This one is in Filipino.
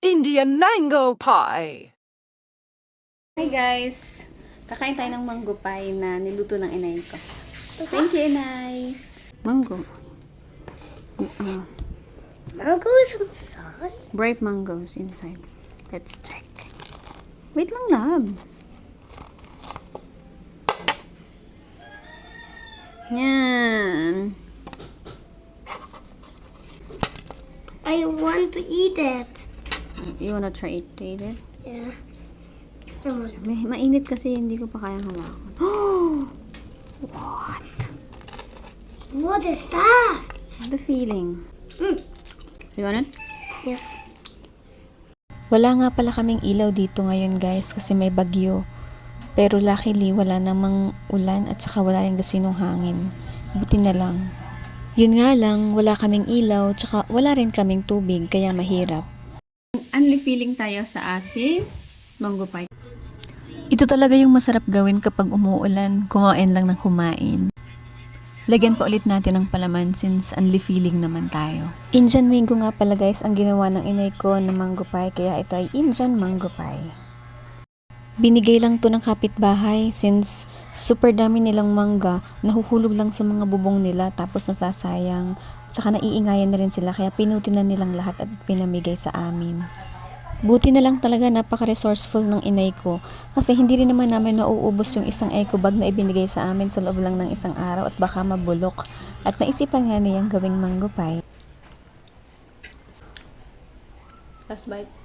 Indian mango pie. Hi guys! Kakain tayo ng mango pie na niluto ng inay ko. Thank you, inay! Mango. Mangoes inside? Bright mangoes inside. Let's check. Wait lang, love. Yan. I want to eat it. You wanna try it, eat it? Yeah. Mainit kasi hindi ko pa kayang hawakan. What? What is that? The feeling. You want it? Yes. Wala nga pala kaming ilaw dito ngayon guys kasi may bagyo. Pero luckily wala namang ulan at saka wala rin gasinong hangin. Buti na lang. Yun nga lang, wala kaming ilaw tsaka wala rin kaming tubig kaya mahirap. Only feeling tayo sa ating mango pie. Ito talaga yung masarap gawin kapag umuulan, kumain lang ng kumain. Lagyan pa ulit natin ng palaman since only feeling naman tayo. Indian mango nga pala guys ang ginawa ng inay ko na mango pie kaya ito ay Indian mango pie. Binigay lang to ng kapitbahay since super dami nilang mangga, nahuhulog lang sa mga bubong nila tapos nasasayang. Tsaka naiingayan na rin sila kaya pinuti na nilang lahat at pinamigay sa amin. Buti na lang talaga napaka-resourceful ng inay ko kasi hindi rin naman namin nauubos yung isang eco bag na ibinigay sa amin sa loob lang ng isang araw at baka mabulok. At naisipan nga niyang gawing mango pie. Last bite.